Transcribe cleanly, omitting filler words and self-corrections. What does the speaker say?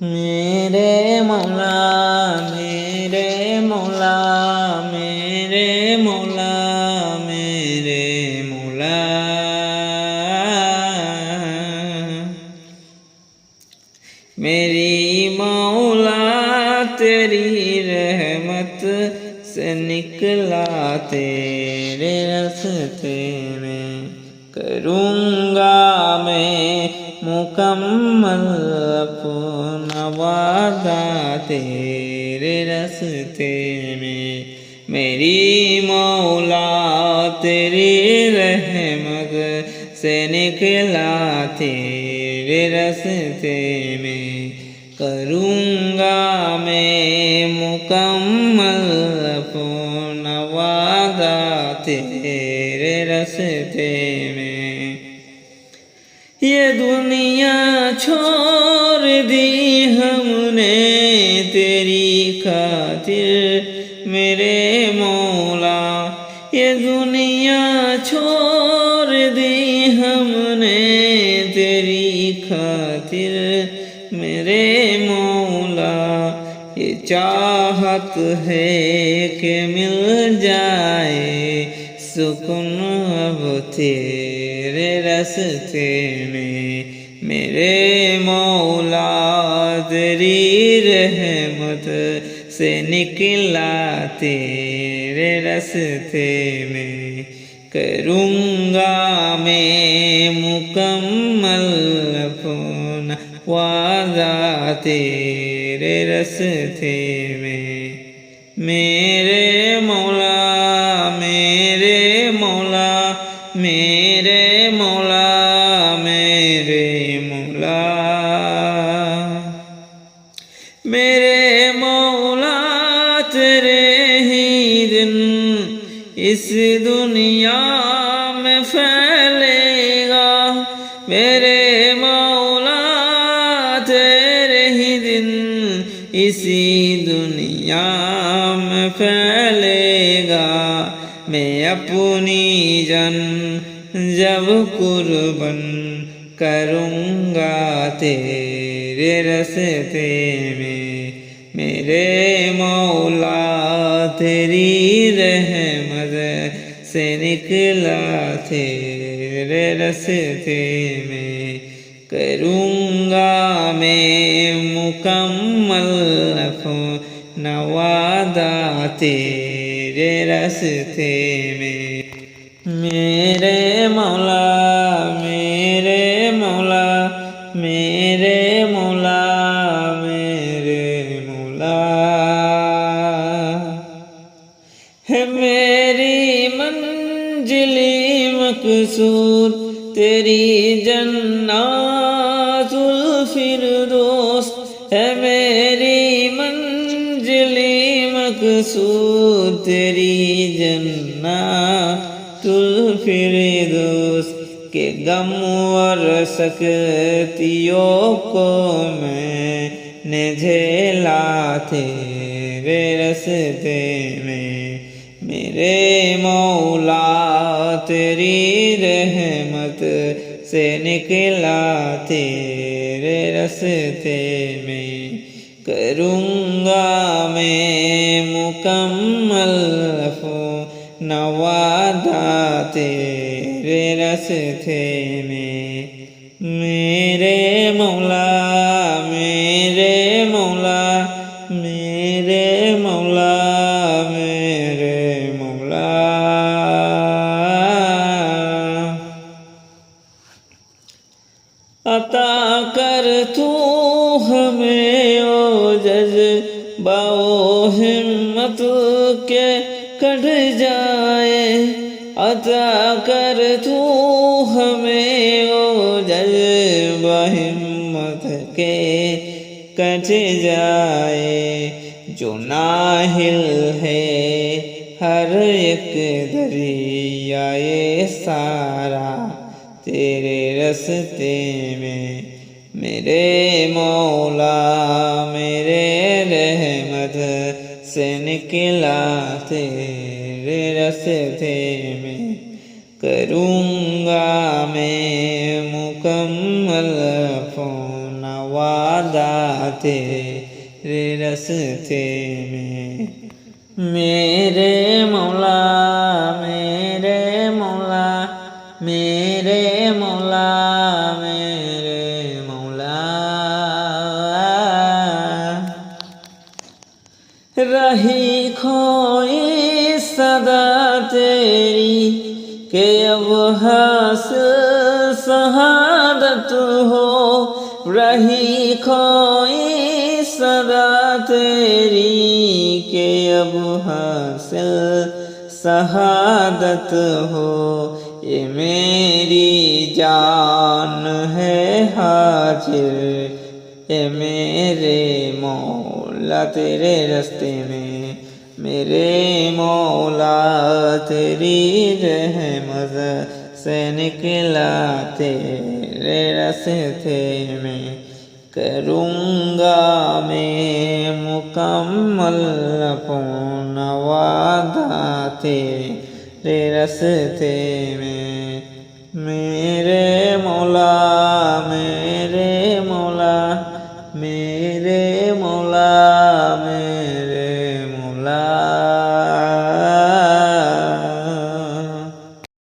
मेरे मौला मेरे मौला मेरे मौला मेरे मौला मेरी मौला तेरी रहमत से निकला तेरे रास्ते में करूँगा मैं मुकम्मल अपना वादा तेरे रास्ते में। मेरी मौला तेरी रहमत से निकला तेरे रास्ते में करूँगा मैं मुकम्मल अपना वादा तेरे रास्ते में। ये दुनिया छोड़ दी हमने तेरी खातिर मेरे मौला। ये दुनिया छोड़ दी हमने तेरी खातिर मेरे मौला। ये चाहत है कि मिल जाए सुकून अब तेरे रास्ते में। मेरे मौला तेरी रहमत से निकला तेरे रास्ते में करूँगा मैं मुकम्मल अपना वादा तेरे रास्ते में। मेरे मौला मेरे मौला मेरे मौला मेरे मौला मेरे मौला तेरे ही दिन इस दुनिया में फैलेगा। मेरे मौला तेरे ही दिन इसी दुनिया में फैलेगा। मैं अपनी जान जब कुर्बान करूँगा तेरे रास्ते में। मेरे मौला तेरी रहमत से निकला तेरे रास्ते में करूँगा मैं मुकम्मल अपना वादा तेरे रास्ते में। मेरे मौला मेरे मौला मेरे मौला मेरे मौला है मेरी मंजिली मकसूद तेरी जन्नतुल फिरदौस है। मेरी मंजिली मकसूद तेरी जन्नतुल फिरदौस के गम और सकतियों को मैंने झेला तेरे रास्ते में। मेरे मौला तेरी रहमत से निकला तेरे रास्ते में करूँगा मैं मुकम्मल अपना वादा तेरे रास्ते में। मेरे मौला मेरे मौला मेरे मौला मेरे मौला अता कर तू हमें ओ जज़्बा ओ हिम्मत के कट जाए। अता कर तू हमें ओ जज़्बा हिम्मत के कट जाए। जो नाहिल है हर एक दरियाए सारा तेरे रास्ते में। मेरे मौला मेरे रहमत से निकला तेरे रास्ते में करूँगा मैं मुकम्मल अपना वादा तेरे रस्ते में। मेरे मौला मेरे मौला मेरे मौला मेरे मौला, रही खोई सदा तेरी के अब हासिल शहादत हो। रही खोई सदा तेरी के अब हासिल शहादत हो। ये मेरी जान है हाजिर, ये मेरे मौला तेरे रस्ते में। मेरे मौला तेरी रहमत से निकला तेरे रस्ते में। करूँगा मैं मुकम्मल अपना वादा तेरे रस्ते में। मेरे मौला